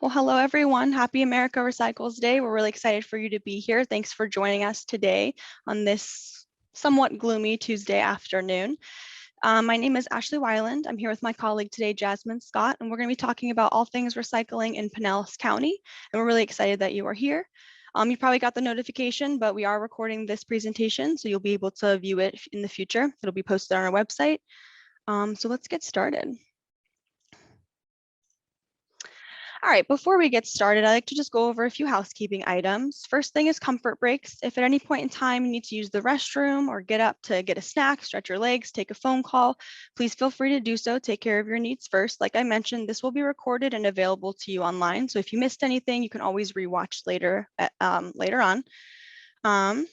Well, hello everyone. Happy America Recycles Day. We're really excited for you to be here. Thanks for joining us today on this somewhat gloomy Tuesday afternoon. My name is Ashley Weiland. I'm here with my colleague today, Jasmine Scott, and we're going to be talking about all things recycling in Pinellas County. And we're really excited that you are here. You probably got the notification, but we are recording this presentation, so you'll be able to view it in the future. It'll be posted on our website. So let's get started. All right, before we get started, I'd like to just go over a few housekeeping items. First thing is comfort breaks. If at any point in time you need to use the restroom or get up to get a snack, stretch your legs, take a phone call, please feel free to do so. Take care of your needs first. Like I mentioned, this will be recorded and available to you online. So if you missed anything, you can always rewatch later on.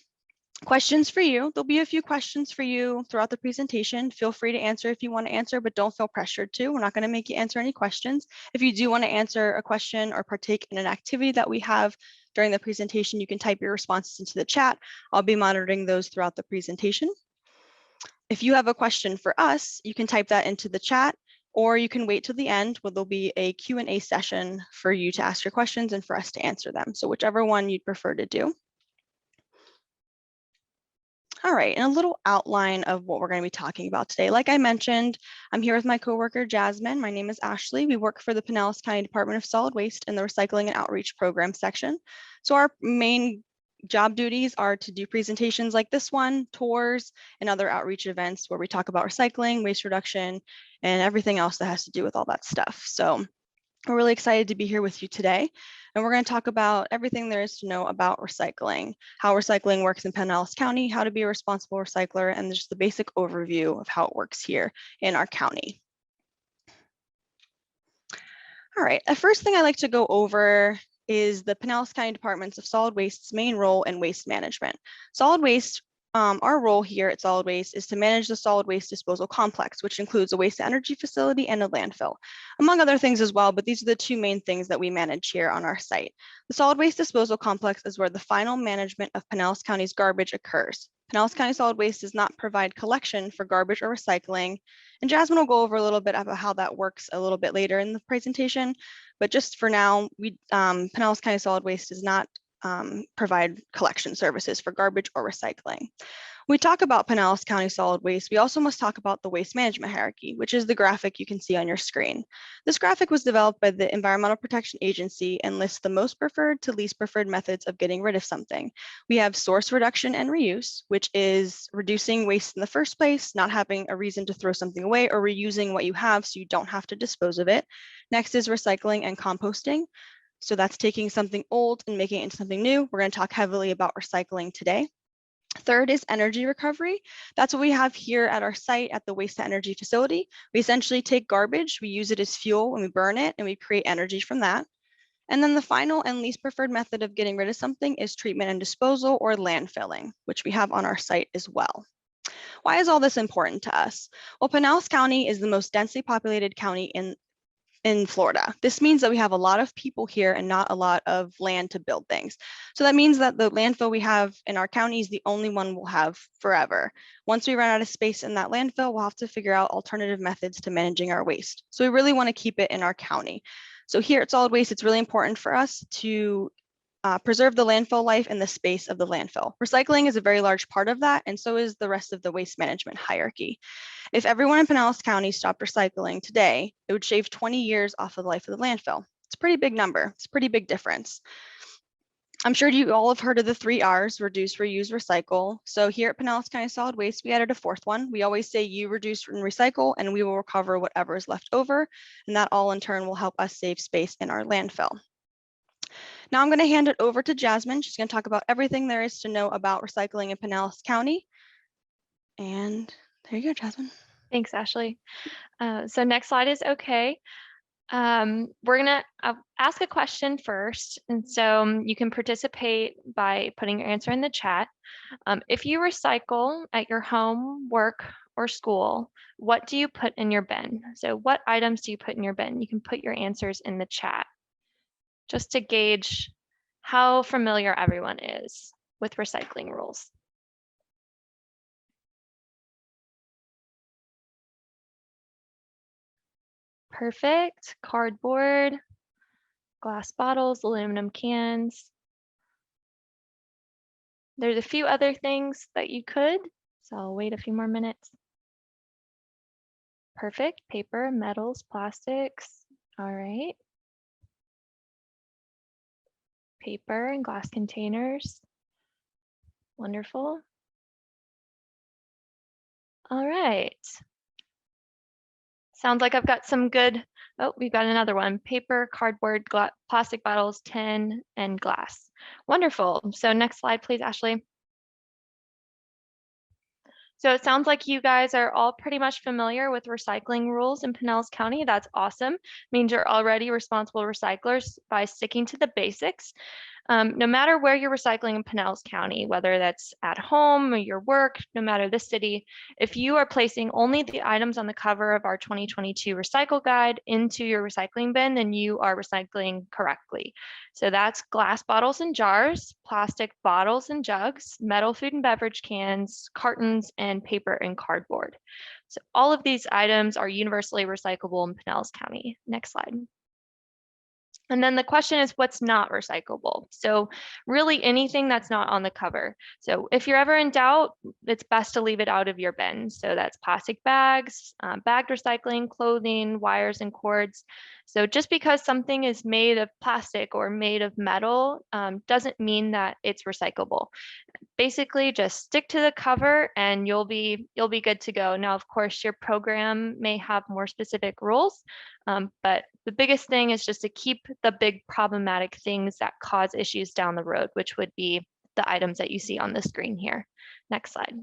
Questions for you. There'll be a few questions for you throughout the presentation. Feel free to answer if you want to answer, but don't feel pressured to. We're not going to make you answer any questions. If you do want to answer a question or partake in an activity that we have during the presentation, you can type your responses into the chat. I'll be monitoring those throughout the presentation. If you have a question for us, you can type that into the chat, or you can wait till the end where there'll be a Q&A session for you to ask your questions and for us to answer them. So whichever one you'd prefer to do. All right, and a little outline of what we're going to be talking about today. Like I mentioned, I'm here with my coworker, Jasmine. My name is Ashley. We work for the Pinellas County Department of Solid Waste in the Recycling and Outreach Program section. So our main job duties are to do presentations like this one, tours, and other outreach events where we talk about recycling, waste reduction, and everything else that has to do with all that stuff. So we're really excited to be here with you today, and we're going to talk about everything there is to know about recycling, how recycling works in Pinellas County, how to be a responsible recycler, and just the basic overview of how it works here in our county. All right, the first thing I like to go over is the Pinellas County Departments of Solid Waste's main role in waste management. Solid waste, our role here at Solid Waste is to manage the solid waste disposal complex, which includes a waste energy facility and a landfill, among other things as well, but these are the two main things that we manage here on our site. The solid waste disposal complex is where the final management of Pinellas County's garbage occurs. Pinellas County Solid Waste does not provide collection for garbage or recycling, and Jasmine will go over a little bit about how that works a little bit later in the presentation, but just for now, Pinellas County Solid Waste does not provide collection services for garbage or recycling. When we talk about Pinellas County Solid Waste, we also must talk about the waste management hierarchy, which is the graphic you can see on your screen. This graphic was developed by the Environmental Protection Agency and lists the most preferred to least preferred methods of getting rid of something. We have source reduction and reuse, which is reducing waste in the first place, not having a reason to throw something away, or reusing what you have so you don't have to dispose of it. Next is recycling and composting. So that's taking something old and making it into something new. We're going to talk heavily about recycling today. Third is energy recovery. That's what we have here at our site at the waste to energy facility. We essentially take garbage, we use it as fuel when we burn it, and we create energy from that. And then the final and least preferred method of getting rid of something is treatment and disposal, or landfilling, which we have on our site as well. Why is all this important to us? Well, Pinellas County is the most densely populated county in Florida. This means that we have a lot of people here and not a lot of land to build things. So that means that the landfill we have in our county is the only one we'll have forever. Once we run out of space in that landfill, we'll have to figure out alternative methods to managing our waste. So we really want to keep it in our county. So here at Solid Waste, it's really important for us to preserve the landfill life and the space of the landfill. Recycling is a very large part of that, and so is the rest of the waste management hierarchy. If everyone in Pinellas County stopped recycling today, it would shave 20 years off of the life of the landfill. It's a pretty big number. It's a pretty big difference. I'm sure you all have heard of the 3 R's, reduce, reuse, recycle. So here at Pinellas County Solid Waste, we added a 4th one. We always say you reduce and recycle, and we will recover whatever is left over. And that all in turn will help us save space in our landfill. Now I'm going to hand it over to Jasmine. She's going to talk about everything there is to know about recycling in Pinellas County. And there you go, Jasmine. Thanks, Ashley. So next slide is okay. We're gonna ask a question first, and so you can participate by putting your answer in the chat. If you recycle at your home, work, or school, what do you put in your bin? So what items do you put in your bin? You can put your answers in the chat, just to gauge how familiar everyone is with recycling rules. Perfect. Cardboard, glass bottles, aluminum cans. There's a few other things that you could, so I'll wait a few more minutes. Perfect. Paper, metals, plastics. All right. Paper and glass containers. Wonderful. All right. Sounds like I've got some good, oh, we've got another one. Paper, cardboard, plastic bottles, tin, and glass. Wonderful. So next slide, please, Ashley. So it sounds like you guys are all pretty much familiar with recycling rules in Pinellas County. That's awesome. Means you're already responsible recyclers by sticking to the basics. No matter where you're recycling in Pinellas County, whether that's at home or your work, no matter the city, if you are placing only the items on the cover of our 2022 recycle guide into your recycling bin, then you are recycling correctly. So that's glass bottles and jars, plastic bottles and jugs, metal food and beverage cans, cartons, and paper and cardboard. So all of these items are universally recyclable in Pinellas County. Next slide. And then the question is what's not recyclable? So really anything that's not on the cover. So if you're ever in doubt, it's best to leave it out of your bin. So that's plastic bags, bagged recycling, clothing, wires and cords. So just because something is made of plastic or made of metal doesn't mean that it's recyclable. Basically just stick to the cover and you'll be good to go. Now, of course, your program may have more specific rules, but the biggest thing is just to keep the big problematic things that cause issues down the road, which would be the items that you see on the screen here. Next slide.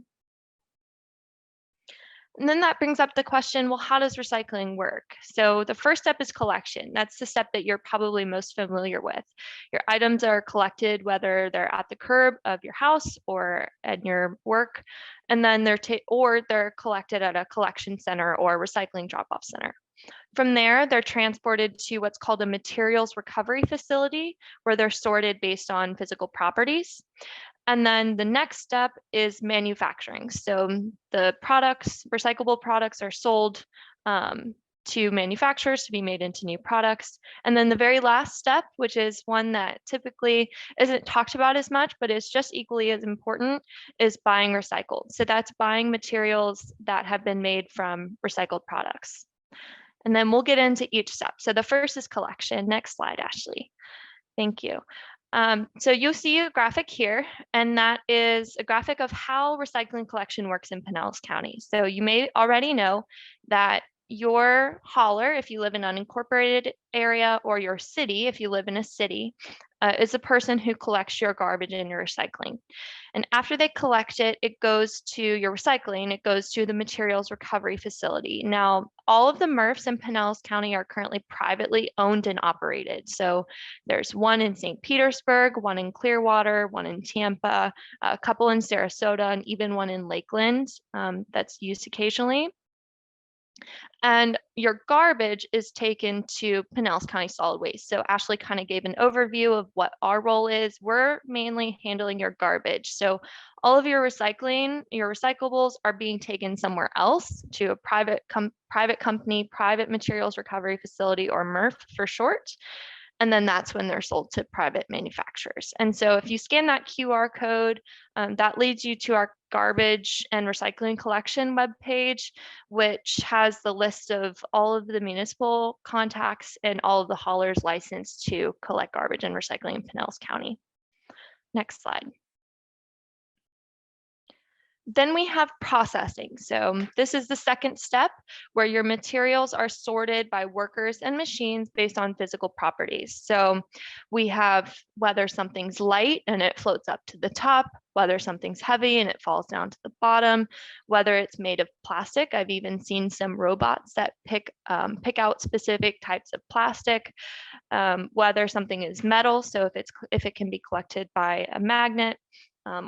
And then that brings up the question, well, how does recycling work? So the first step is collection. That's the step that you're probably most familiar with. Your items are collected, whether they're at the curb of your house or at your work, and then they're collected at a collection center or recycling drop-off center. From there, they're transported to what's called a materials recovery facility, where they're sorted based on physical properties. And then the next step is manufacturing. So the products, recyclable products, are sold to manufacturers to be made into new products. And then the very last step, which is one that typically isn't talked about as much, but is just equally as important, is buying recycled. So that's buying materials that have been made from recycled products. And then we'll get into each step. So the first is collection. Next slide, Ashley. Thank you. So you'll see a graphic here, and that is a graphic of how recycling collection works in Pinellas County. So you may already know that your hauler, if you live in an unincorporated area, or your city, if you live in a city, is the person who collects your garbage and your recycling. And after they collect it, it goes to your recycling, it goes to the materials recovery facility. Now, all of the MRFs in Pinellas County are currently privately owned and operated. So there's one in St. Petersburg, one in Clearwater, one in Tampa, a couple in Sarasota, and even one in Lakeland that's used occasionally. And your garbage is taken to Pinellas County Solid Waste. So Ashley kind of gave an overview of what our role is. We're mainly handling your garbage. So all of your recycling, your recyclables are being taken somewhere else to a private company, private materials recovery facility, or MRF for short. And then that's when they're sold to private manufacturers. And so if you scan that QR code, that leads you to our garbage and recycling collection webpage, which has the list of all of the municipal contacts and all of the haulers licensed to collect garbage and recycling in Pinellas County. Next slide. Then we have processing. So this is the second step, where your materials are sorted by workers and machines based on physical properties. So we have whether something's light and it floats up to the top, whether something's heavy and it falls down to the bottom, whether it's made of plastic. I've even seen some robots that pick out specific types of plastic, whether something is metal, so if it can be collected by a magnet,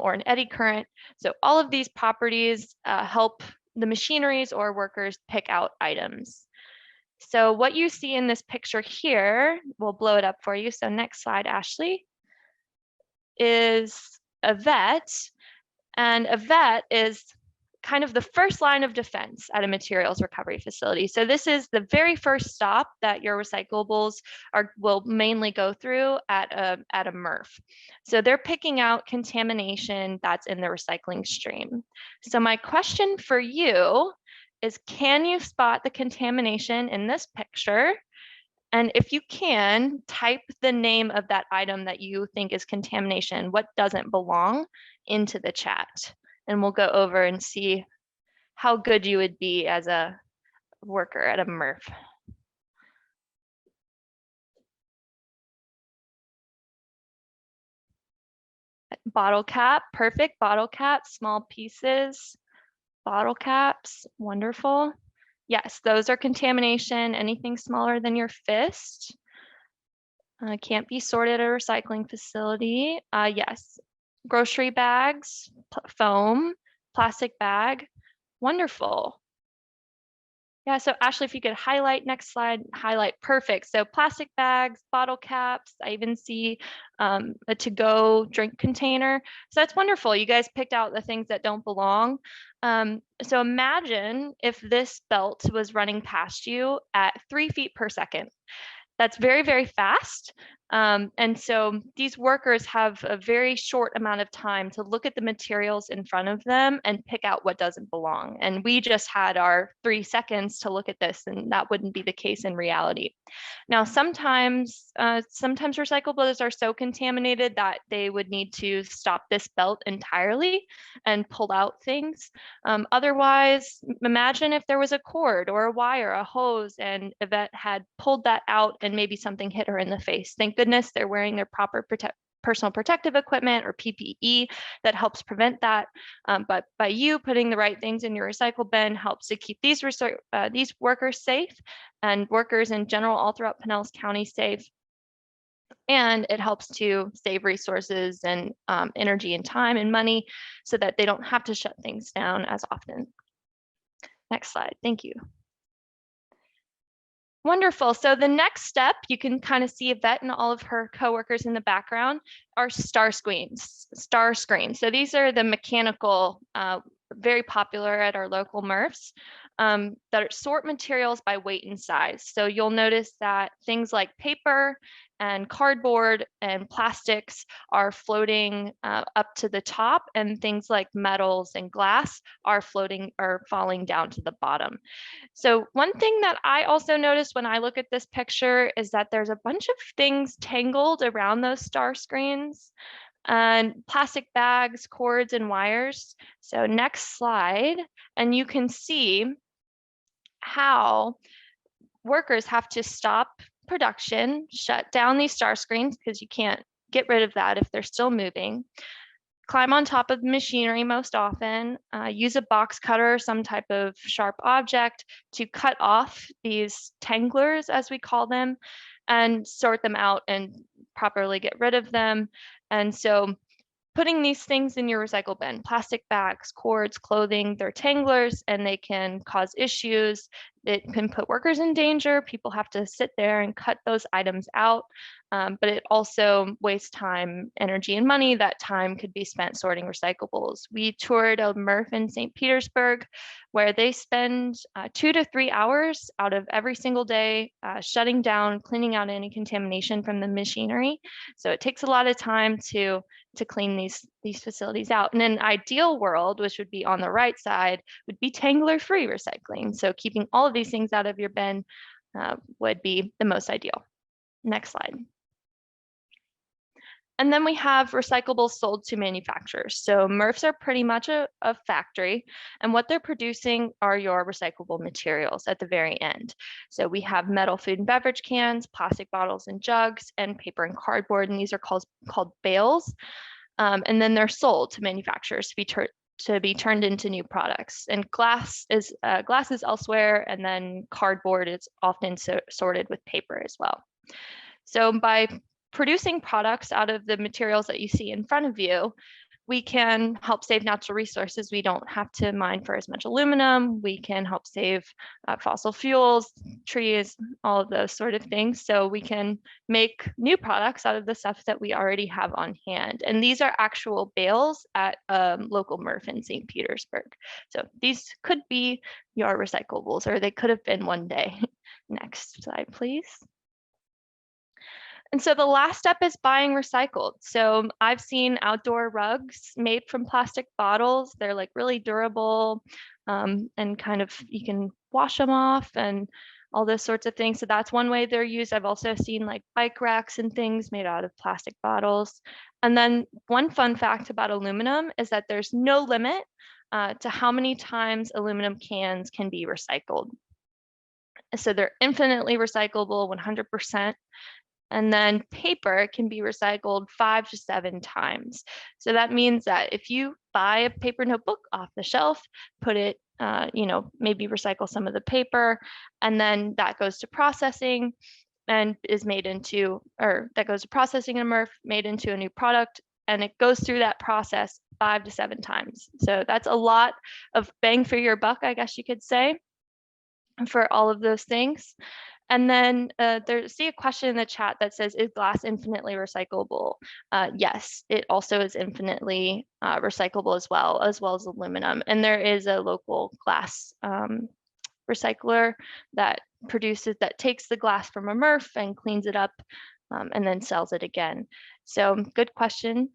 or an eddy current. So all of these properties help the machineries or workers pick out items. So what you see in this picture here, we'll blow it up for you. So next slide, Ashley, is a vet. And a vet is kind of the first line of defense at a materials recovery facility. So this is the very first stop that your recyclables will mainly go through at a MRF. So they're picking out contamination that's in the recycling stream. So my question for you is, can you spot the contamination in this picture? And if you can, type the name of that item that you think is contamination, what doesn't belong, into the chat. And we'll go over and see how good you would be as a worker at a MRF. Bottle cap, perfect. Bottle cap, small pieces, bottle caps, wonderful. Yes, those are contamination. Anything smaller than your fist can't be sorted at a recycling facility. Yes, grocery bags, foam, plastic bag, wonderful. Yeah, so Ashley, if you could highlight, next slide, highlight, perfect. So plastic bags, bottle caps, I even see a to-go drink container. So that's wonderful. You guys picked out the things that don't belong. So imagine if this belt was running past you at 3 feet per second. That's very, very fast. And so these workers have a very short amount of time to look at the materials in front of them and pick out what doesn't belong. And we just had our 3 seconds to look at this, and that wouldn't be the case in reality. Now, sometimes recyclables are so contaminated that they would need to stop this belt entirely and pull out things. Otherwise, imagine if there was a cord or a wire, a hose, and Yvette had pulled that out and maybe something hit her in the face. Thank goodness they're wearing their proper personal protective equipment or PPE that helps prevent that. But by you putting the right things in your recycle bin helps to keep these workers safe, and workers in general all throughout Pinellas County safe. And it helps to save resources and energy and time and money so that they don't have to shut things down as often. Next slide, thank you. Wonderful. So the next step, you can kind of see Yvette and all of her coworkers in the background, are star screens. So these are the mechanical, very popular at our local MRFs, that sort materials by weight and size. So you'll notice that things like paper and cardboard and plastics are floating up to the top, and things like metals and glass are falling down to the bottom. So one thing that I also noticed when I look at this picture is that there's a bunch of things tangled around those star screens, and plastic bags, cords, and wires. So next slide, and you can see how workers have to stop production, shut down these star screens because you can't get rid of that if they're still moving, climb on top of the machinery most often, use a box cutter or some type of sharp object to cut off these tanglers, as we call them, and sort them out and properly get rid of them. And so putting these things in your recycle bin, plastic bags, cords, clothing, they're tanglers and they can cause issues. It can put workers in danger. People have to sit there and cut those items out. But it also wastes time, energy, and money. That time could be spent sorting recyclables. We toured a MRF in St. Petersburg where they spend 2 to 3 hours out of every single day shutting down, cleaning out any contamination from the machinery. So it takes a lot of time to clean these facilities out. In an ideal world, which would be on the right side, would be tangler-free recycling. So keeping all of these things out of your bin would be the most ideal. Next slide. And then we have recyclables sold to manufacturers. So MRFs are pretty much a factory, and what they're producing are your recyclable materials at the very end. So we have metal food and beverage cans, plastic bottles and jugs, and paper and cardboard, and these are called bales. And then they're sold to manufacturers to be turned into new products. And glass is elsewhere, and then cardboard is often sorted with paper as well. So by producing products out of the materials that you see in front of you, we can help save natural resources. We don't have to mine for as much aluminum. We can help save fossil fuels, trees, all of those sort of things. So we can make new products out of the stuff that we already have on hand. And these are actual bales at local MRF in St. Petersburg. So these could be your recyclables, or they could have been one day. Next slide, please. And so the last step is buying recycled. So I've seen outdoor rugs made from plastic bottles. They're like really durable and kind of, you can wash them off and all those sorts of things. So that's one way they're used. I've also seen like bike racks and things made out of plastic bottles. And then one fun fact about aluminum is that there's no limit to how many times aluminum cans can be recycled. So they're infinitely recyclable, 100%. And then paper can be recycled 5 to 7 times. So that means that if you buy a paper notebook off the shelf, put it, maybe recycle some of the paper, and then that goes to processing and is made into, or that goes to processing in a MRF, made into a new product, and it goes through that process 5 to 7 times. So that's a lot of bang for your buck, I guess you could say, for all of those things. And then see a question in the chat that says, is glass infinitely recyclable? Yes, it also is infinitely recyclable as well as aluminum. And there is a local glass recycler that takes the glass from a MRF and cleans it up and then sells it again. So good question.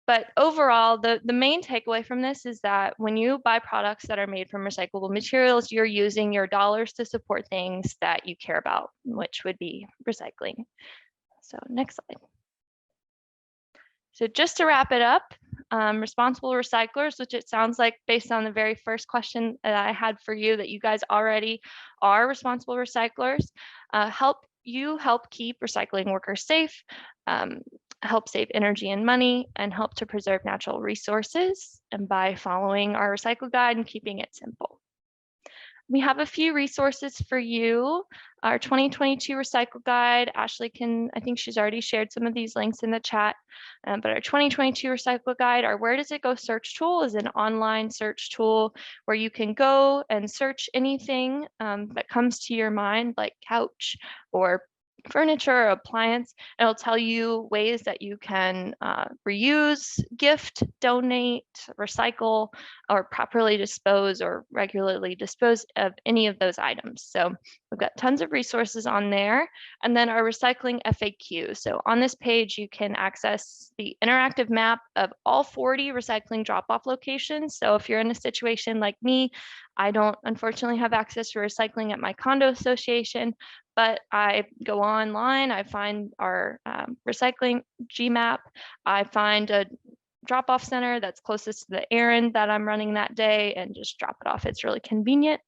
But overall, the main takeaway from this is that when you buy products that are made from recyclable materials, you're using your dollars to support things that you care about, which would be recycling. So next slide. So just to wrap it up, responsible recyclers, which it sounds like based on the very first question that I had for you, that you guys already are responsible recyclers, help keep recycling workers safe, help save energy and money, and help to preserve natural resources, and by following our recycle guide and keeping it simple. We have a few resources for you. Our 2022 recycle guide, Ashley I think she's already shared some of these links in the chat, but our 2022 recycle guide, our Where Does It Go search tool, is an online search tool where you can go and search anything that comes to your mind, like couch or furniture or appliance. It'll tell you ways that you can reuse, gift, donate, recycle, or properly dispose or regularly dispose of any of those items. So we've got tons of resources on there. And then our recycling FAQ. So on this page, you can access the interactive map of all 40 recycling drop-off locations. So if you're in a situation like me, I don't unfortunately have access to recycling at my condo association, but I go online, I find our recycling GMAP, I find a drop-off center that's closest to the errand that I'm running that day and just drop it off. It's really convenient.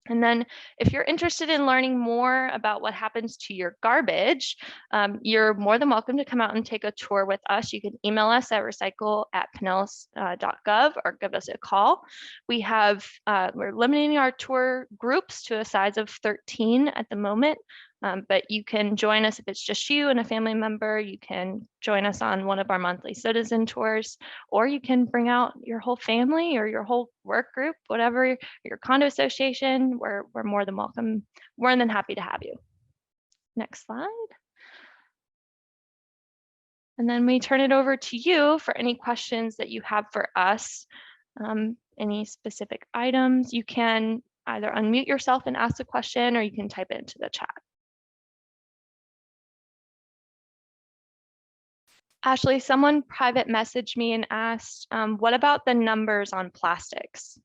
And then if you're interested in learning more about what happens to your garbage, you're more than welcome to come out and take a tour with us. You can email us at recycle@pinellas.gov or give us a call. We're limiting our tour groups to a size of 13 at the moment. But you can join us if it's just you and a family member. You can join us on one of our monthly citizen tours, or you can bring out your whole family or your whole work group, whatever, your condo association. We're more than welcome, more than happy to have you. Next slide. And then we turn it over to you for any questions that you have for us, any specific items. You can either unmute yourself and ask a question, or you can type it into the chat. Ashley, someone private messaged me and asked, what about the numbers on plastics?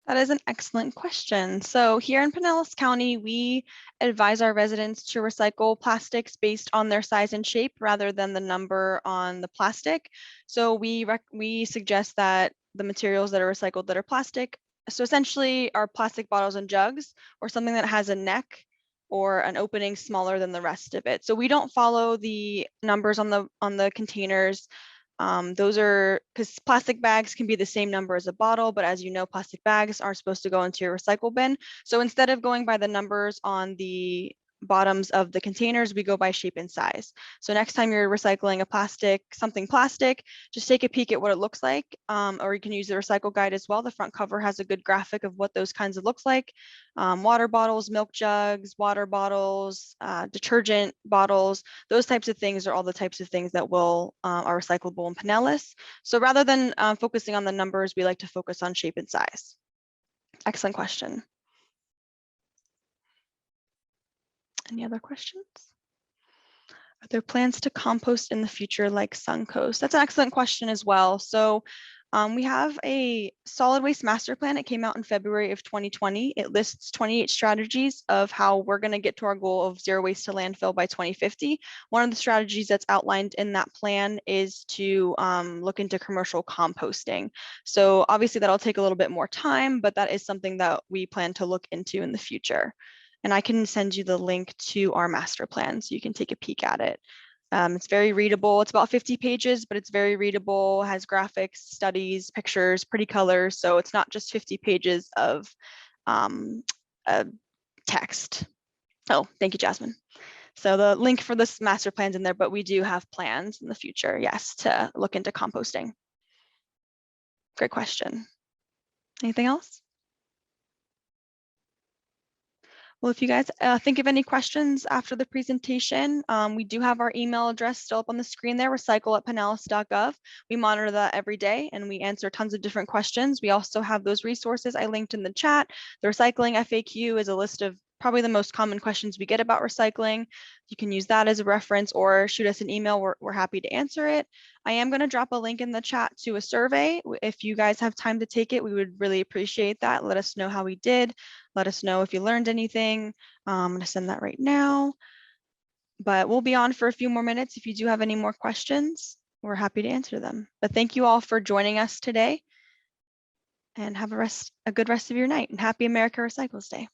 That is an excellent question. So here in Pinellas County, we advise our residents to recycle plastics based on their size and shape rather than the number on the plastic. So we suggest that the materials that are recycled that are plastic, so essentially our plastic bottles and jugs, or something that has a neck or an opening smaller than the rest of it. So we don't follow the numbers on the containers. Those are, because plastic bags can be the same number as a bottle, but as you know, plastic bags aren't supposed to go into your recycle bin. So instead of going by the numbers on the bottoms of the containers, we go by shape and size. So next time you're recycling something plastic, just take a peek at what it looks like, or you can use the recycle guide as well. The front cover has a good graphic of what those kinds of looks like. Water bottles, milk jugs, water bottles, detergent bottles, those types of things are all the types of things that are recyclable in Pinellas. So rather than focusing on the numbers, we like to focus on shape and size. Excellent question. Any other questions? Are there plans to compost in the future like Suncoast? That's an excellent question as well. So we have a solid waste master plan. It came out in February of 2020. It lists 28 strategies of how we're going to get to our goal of zero waste to landfill by 2050. One of the strategies that's outlined in that plan is to look into commercial composting. So obviously that'll take a little bit more time, but that is something that we plan to look into in the future. And I can send you the link to our master plan so you can take a peek at it. It's very readable. It's about 50 pages, but it's very readable, has graphics, studies, pictures, pretty colors. So it's not just 50 pages of text. Oh, thank you, Jasmine. So the link for this master plan's in there, but we do have plans in the future, yes, to look into composting. Great question. Anything else? Well, if you guys think of any questions after the presentation, we do have our email address still up on the screen there, recycle@pinellas.gov. We monitor that every day and we answer tons of different questions. We also have those resources I linked in the chat. The recycling FAQ is a list of probably the most common questions we get about recycling. You can use that as a reference or shoot us an email. We're happy to answer it. I am going to drop a link in the chat to a survey. If you guys have time to take it, we would really appreciate that. Let us know how we did. Let us know if you learned anything. I'm going to send that right now. But we'll be on for a few more minutes. If you do have any more questions, we're happy to answer them. But thank you all for joining us today. And have a good rest of your night. And happy America Recycles Day.